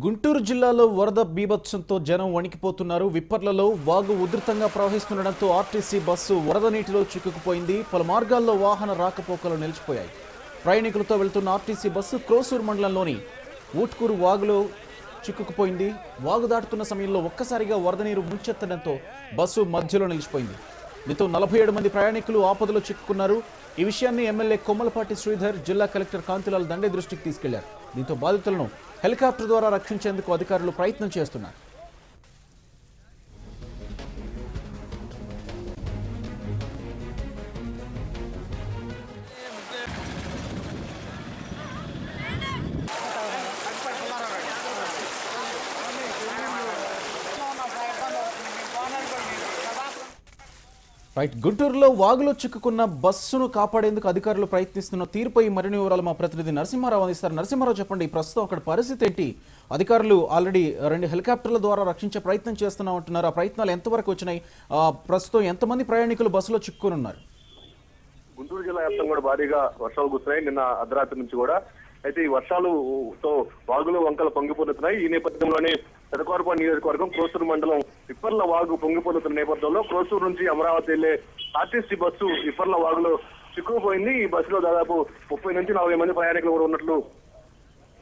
గుంటూరు జిల్లాలో వరద బీభత్సంతో జనం వణికిపోతున్నారు. విప్పర్లలో వాగు ఉధృతంగా ప్రవహిస్తుండటంతో ఆర్టీసీ బస్సు వరద నీటిలో చిక్కుకుపోయింది. పలు మార్గాల్లో వాహన రాకపోకలు నిలిచిపోయాయి. ప్రయాణికులతో వెళ్తున్న ఆర్టీసీ బస్సు క్రోసూరు మండలంలోని ఊట్కూరు వాగులో చిక్కుకుపోయింది. వాగు దాటుతున్న సమయంలో ఒక్కసారిగా వరద నీరు ముంచెత్తడంతో బస్సు మధ్యలో నిలిచిపోయింది. దీంతో 47 మంది ప్రయాణికులు ఆపదలో చిక్కుకున్నారు. ఈ విషయాన్ని ఎమ్మెల్యే కొమ్మలపాటి శ్రీధర్ జిల్లా కలెక్టర్ కాంతిలాల్ దండే దృష్టికి తీసుకెళ్లారు. దీంతో బాధితులను హెలికాప్టర్ ద్వారా రక్షించేందుకు అధికారులు ప్రయత్నం చేస్తున్నారు. గుంటూరులో వాగులో చిక్కుకున్న బస్సును కాపాడేందుకు అధికారులు ప్రయత్నిస్తున్న తీరుపై మరిన్ని వివరాలు మా ప్రతినిధి నరసింహారావు అందిస్తారు. నరసింహారావు, చెప్పండి, ప్రస్తుతం అక్కడ పరిస్థితి ఏంటి? అధికారులు ఆల్రెడీ 2 హెలికాప్టర్ల ద్వారా రక్షించే ప్రయత్నం చేస్తున్నామంటున్నారు. ఆ ప్రయత్నాలు ఎంతవరకు వచ్చినాయి? ప్రస్తుతం ఎంతమంది ప్రయాణికులు బస్సులో చిక్కుకుని ఉన్నారు? గుంటూరు జిల్లా వ్యాప్తంగా కూడా భారీగా వర్షాలు కురుస్తున్నాయి నిన్న అర్ధరాత్రి నుంచి కూడా. అయితే ఈ వర్షాలతో వాగులు వంకలు పొంగిపోతున్నాయి. ఈ నేపథ్యంలోనే పెదకూరపాడు నియోజకవర్గం క్రోసూరు మండలం ఇప్పర్ల వాగు పొంగిపోతున్న నేపథ్యంలో క్రోసూరు నుంచి అమరావతి వెళ్లే ఆర్టీసీ బస్సు ఇప్పర్ల వాగులో చిక్కుకుపోయింది. ఈ బస్సులో దాదాపు 30 నుంచి 40 మంది ప్రయాణికులు కూడా ఉన్నట్లు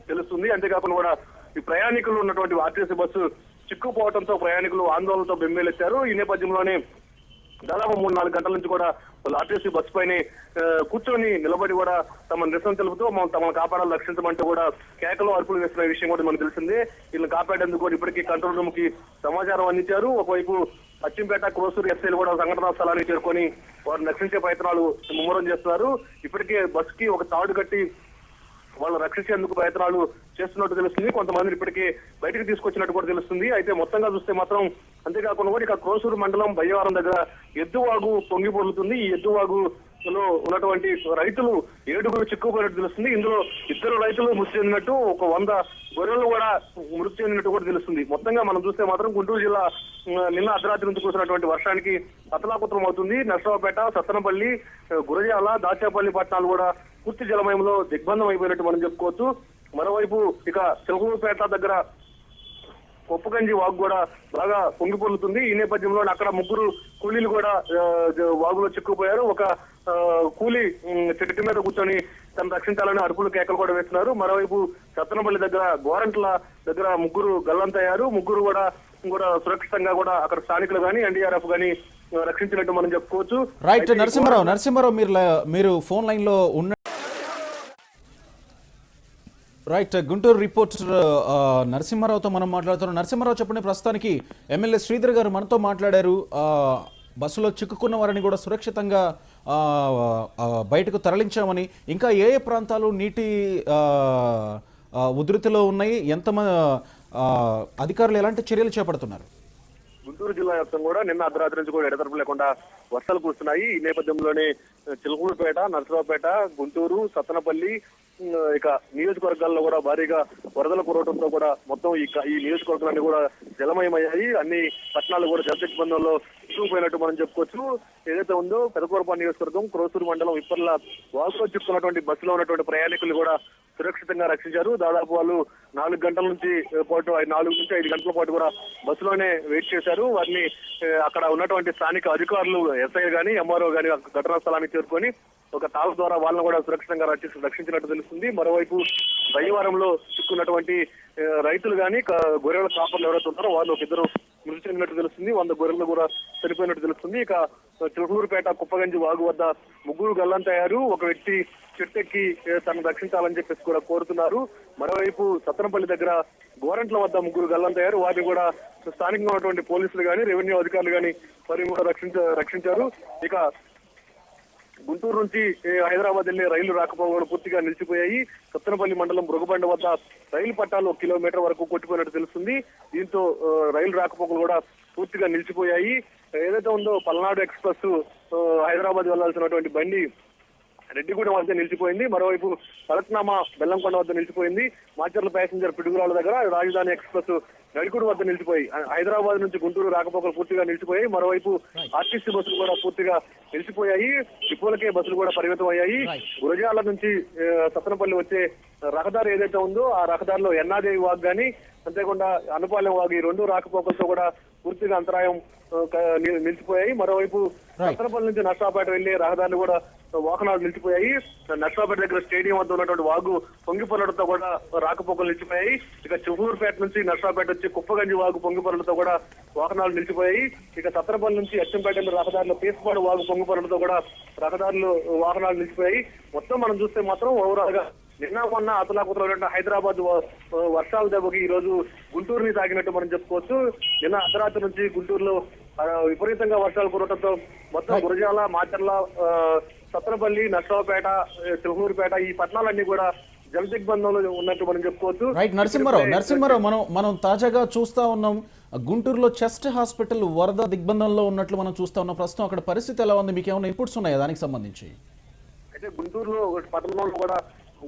తెలుస్తుంది. అంతేకాకుండా కూడా ఈ ప్రయాణికులు ఉన్నటువంటి ఆర్టీసీ బస్సు చిక్కుపోవడంతో ప్రయాణికులు ఆందోళనతో బెంబేలెత్తారు. ఈ నేపథ్యంలోనే దాదాపు 3-4 గంటల నుంచి కూడా వాళ్ళు ఆర్టీసీ బస్సు పైన కూర్చొని నిలబడి కూడా తమ నిరసన తెలుపుతూ తమను కాపాడాలని రక్షించమంటూ కూడా కేకలు అరుపులు వేస్తున్న విషయం కూడా మనకు తెలిసిందే. వీళ్ళని కాపాడేందుకు కూడా ఇప్పటికీ కంట్రోల్ రూమ్ కి సమాచారం అందించారు. ఒకవైపు అచ్చంపేట క్రోసూరు ఎస్ఐలు కూడా సంఘటనా స్థలానికి చేరుకొని వారిని రక్షించే ప్రయత్నాలు ముమ్మరం చేస్తున్నారు. ఇప్పటికే బస్సుకి ఒక తాడు కట్టి వాళ్ళు రక్షించేందుకు ప్రయత్నాలు చేస్తున్నట్టు తెలుస్తుంది. కొంతమందిని ఇప్పటికే బయటకు తీసుకొచ్చినట్టు కూడా తెలుస్తుంది. అయితే మొత్తంగా చూస్తే మాత్రం అంతేకాకుండా కూడా ఇక క్రోసూరు మండలం బయ్యవరం దగ్గర ఎద్దువాగు పొంగి పొర్లుతుంది. ఈ ఎద్దువాగులో ఉన్నటువంటి రైతులు 7 చిక్కుపోయినట్టు తెలుస్తుంది. ఇందులో 2 రైతులు మృతి చెందినట్టు, ఒక 100 గొర్రెలు కూడా మృతి చెందినట్టు కూడా తెలుస్తుంది. మొత్తంగా మనం చూస్తే మాత్రం గుంటూరు జిల్లా నిన్న అర్ధరాత్రి నుంచి కురిసినటువంటి వర్షానికి అతలాకుతలం అవుతుంది. నర్సరావుపేట, సత్తనపల్లి, గురజాల, దాచేపల్లి పట్టణాలు కూడా పూర్తి జలమయంలో దిగ్బంధం అయిపోయినట్టు మనం చెప్పుకోవచ్చు. మరోవైపు ఇక చిలకూరుపేట దగ్గర కొప్పగంజి వాగు కూడా బాగా పొంగిపొర్లుతుంది. ఈ నేపథ్యంలో అక్కడ 3 కూలీలు కూడా వాగులో చిక్కుపోయారు. ఒక కూలీ చెట్టు మీద కూర్చొని తను రక్షించాలని అరుపులు కేకలు కూడా వేస్తున్నారు. మరోవైపు సత్తనపల్లి దగ్గర గోరంట్ల దగ్గర 3 గల్లంతయ్యారు. 3 కూడా సురక్షితంగా కూడా అక్కడ స్థానికులు కానీ ఎన్డీఆర్ఎఫ్ కానీ రక్షించినట్టు మనం చెప్పుకోవచ్చు. రైట్ నరసింహారావు, మీరు ఫోన్ లైన్ లో ఉన్న రైట్ గుంటూరు రిపోర్టర్ నరసింహారావుతో మనం మాట్లాడుతున్నాం. నరసింహారావు, చెప్పండి, ప్రస్తుతానికి ఎమ్మెల్యే శ్రీధర్ గారు మనతో మాట్లాడారు. బస్సులో చిక్కుకున్న వారిని కూడా సురక్షితంగా బయటకు తరలించామని, ఇంకా ఏ ప్రాంతాలు నీటి ఉధృతిలో ఉన్నాయి, ఎంతమంది అధికారులు ఎలాంటి చర్యలు చేపడుతున్నారు? గుంటూరు జిల్లా వ్యాప్తంగా కూడా నిన్న అర్ధరాత్రి నుంచి కూడా ఎడతెరపు లేకుండా వర్షాలు కురుస్తున్నాయి. ఈ నేపథ్యంలోనే చిలకూరుపేట, నర్సరావుపేట, గుంటూరు, సత్తనపల్లి ఇక నియోజకవర్గాల్లో కూడా భారీగా వరదలు కురవడంతో కూడా మొత్తం ఈ నియోజకవర్గాలన్నీ కూడా జలమయమయ్యాయి. అన్ని పట్టణాలు కూడా జల దిగ్బంధంలో చిక్కుపోయినట్టు మనం చెప్పుకోవచ్చు. ఏదైతే ఉందో పెదకూరపాడు నియోజకవర్గం క్రోసూరు మండలం ఇప్పర్ల వాగులో చిక్కున్నటువంటి బస్సులో ఉన్నటువంటి ప్రయాణికులు కూడా సురక్షితంగా రక్షించారు. దాదాపు వాళ్ళు 4 గంటల నుంచి పాటు 4 నుంచి 5 గంటల పాటు కూడా బస్సులోనే వెయిట్ చేశారు. వారిని అక్కడ ఉన్నటువంటి స్థానిక అధికారులు ఎస్ఐ గానీ ఎంఆర్ఓ గానీ ఘటనా స్థలానికి చేరుకొని ఒక తాళ ద్వారా వాళ్ళని కూడా సురక్షితంగా రక్షించినట్టు తెలుస్తుంది. మరోవైపు బయ్యవరంలో చిక్కున్నటువంటి రైతులు గానీ గొర్రెల కాపర్లు ఎవరైతే ఉంటారో వాళ్ళు 2 మృతి చెందినట్టు తెలుస్తుంది. 100 గొర్రెలు కూడా చనిపోయినట్టు తెలుస్తుంది. ఇక చిలకూరుపేట కుప్పగంజి వాగు వద్ద 3 గల్లంతయ్యారు. ఒక వ్యక్తి చెట్టెక్కి తనను రక్షించాలని చెప్పేసి కూడా కోరుతున్నారు. మరోవైపు సత్తనపల్లి దగ్గర గోరంట్ల వద్ద 3 గల్లంతయ్యారు. వారిని కూడా స్థానికంగా ఉన్నటువంటి పోలీసులు గానీ రెవెన్యూ అధికారులు గానీ వారిని కూడా రక్షించారు. ఇక గుంటూరు నుంచి హైదరాబాద్ వెళ్లే రైలు రాకపోకలు పూర్తిగా నిలిచిపోయాయి. సత్తనపల్లి మండలం బృగబండ వద్ద రైలు పట్టాలు 1 కిలోమీటర్ వరకు కొట్టిపోయినట్టు తెలుస్తుంది. దీంతో రైలు రాకపోకలు కూడా పూర్తిగా నిలిచిపోయాయి. ఏదైతే ఉందో పల్నాడు ఎక్స్ప్రెస్ హైదరాబాద్ వెళ్లాల్సినటువంటి బండి రెడ్డిగూడెం వద్ద నిలిచిపోయింది. మరోవైపు పలక్నామా బెల్లంకొండ వద్ద నిలిచిపోయింది. మాచర్ల ప్యాసింజర్ పిడుగురాళ్ళ దగ్గర, రాజధాని ఎక్స్ప్రెస్ నడికుడు వద్ద నిలిచిపోయి హైదరాబాద్ నుంచి గుంటూరు రాకపోకలు పూర్తిగా నిలిచిపోయాయి. మరోవైపు ఆర్టీసీ బస్సులు కూడా పూర్తిగా నిలిచిపోయాయి. డిపోలకే బస్సులు కూడా పరిమితం అయ్యాయి. గురజాల నుంచి సత్తనపల్లి వచ్చే రహదారి ఏదైతే ఉందో ఆ రహదారిలో ఎన్నాదేవి వాగ్ గాని, అంతేకాకుండా అనుపాలెం వాగ్, ఈ రెండు రాకపోకలతో కూడా పూర్తిగా అంతరాయం నిలిచిపోయాయి. మరోవైపు సత్తనపల్లి నుంచి నర్సాపేట వెళ్లే రహదారులు కూడా వాహనాలు నిలిచిపోయాయి. నర్సాపేట దగ్గర స్టేడియం వద్ద ఉన్నటువంటి వాగు పొంగిపొరలతో కూడా రాకపోకలు నిలిచిపోయాయి. ఇక చిహూరుపేట నుంచి నర్సాపేట వచ్చి కుప్పగంజి వాగు పొంగిపొరలతో కూడా వాహనాలు నిలిచిపోయాయి. ఇక సత్తనపల్లి నుంచి అచ్చంపేట రహదారిలో పీసపాడు వాగు పొంగిపొరలతో కూడా రహదారులు వాహనాలు నిలిచిపోయాయి. మొత్తం మనం చూస్తే మాత్రం ఓవరాల్ గా నిన్న మొన్న అతలాకుతల హైదరాబాద్ వర్షాల దెబ్బకి ఈ రోజు గుంటూరుని తాకినట్టు మనం చెప్పుకోవచ్చు. నిన్న అర్ధరాత్రి నుంచి గుంటూరులో విపరీతంగా వర్షాలు కురవడంతో మొత్తం గురజాల, మాచర్ల, సత్తనపల్లి, నర్సరావుపేట, చిహూరుపేట ఈ పట్టణాలన్నీ కూడా జల దిగ్బంధంలో ఉన్నట్టు మనం చెప్పుకోవచ్చు. రైట్ నరసింహారావు, మనం తాజాగా చూస్తా ఉన్నాం గుంటూరులో చెస్ట్ హాస్పిటల్ వరద దిగ్బంధంలో ఉన్నట్లు మనం చూస్తా ఉన్నాం. ప్రస్తుతం అక్కడ పరిస్థితి ఎలా ఉంది? మీకు ఏమైనా ఇన్పుట్స్ ఉన్నాయా దానికి సంబంధించి? అయితే గుంటూరులో పట్టణంలో కూడా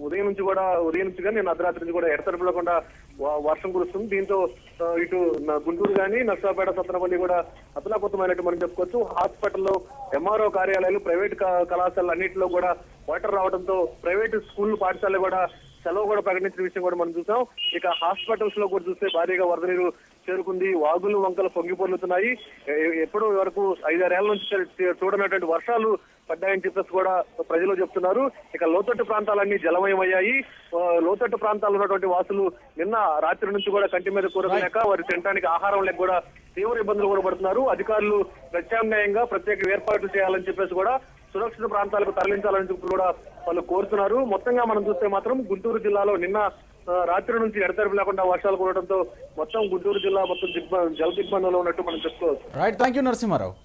ఉదయం నుంచి కానీ నేను అర్ధరాత్రి నుంచి కూడా ఎడతెరపకుండా వర్షం కురుస్తుంది. దీంతో ఇటు గుంటూరు కానీ నర్సాపేట, సత్తనపల్లి కూడా అతలాకుతమైనట్టు మనం చెప్పుకోవచ్చు. హాస్పిటల్లో, ఎంఆర్ఓ కార్యాలయాలు, ప్రైవేట్ కళాశాలలు అన్నింటిలో కూడా వాటర్ రావడంతో ప్రైవేట్ స్కూల్, పాఠశాలలు కూడా సెలవు కూడా ప్రకటించిన విషయం కూడా మనం చూసాం. ఇక హాస్పిటల్స్ లో కూడా చూస్తే భారీగా వరద నీరు చేరుకుంది. వాగులు వంకలు పొంగిపొర్లుతున్నాయి. ఎప్పుడో వరకు 5-6 ఏళ్ల నుంచి చూడనటువంటి వర్షాలు పడ్డాయని చెప్పేసి కూడా ప్రజలు చెప్తున్నారు. ఇక లోతట్టు ప్రాంతాలన్నీ జలమయమయ్యాయి. లోతట్టు ప్రాంతాల్లో ఉన్నటువంటి వాసులు నిన్న రాత్రి నుంచి కూడా కంటి మీద కూరలేక వారి తినడానికి ఆహారం లేక కూడా తీవ్ర ఇబ్బందులు కూడా పడుతున్నారు. అధికారులు ప్రత్యామ్నాయంగా ప్రత్యేక ఏర్పాట్లు చేయాలని చెప్పేసి కూడా సురక్షిత ప్రాంతాలకు తరలించాలని చెప్పి కూడా వాళ్ళు కోరుతున్నారు. మొత్తంగా మనం చూస్తే మాత్రం గుంటూరు జిల్లాలో నిన్న రాత్రి నుంచి ఎడతెరిపి లేకుండా వర్షాలు కురవడంతో మొత్తం గుంటూరు జిల్లా మొత్తం జల దిగ్బంధంలో ఉన్నట్టు మనం చెప్పుకోవచ్చు. Right, thank you Narasimha Rao.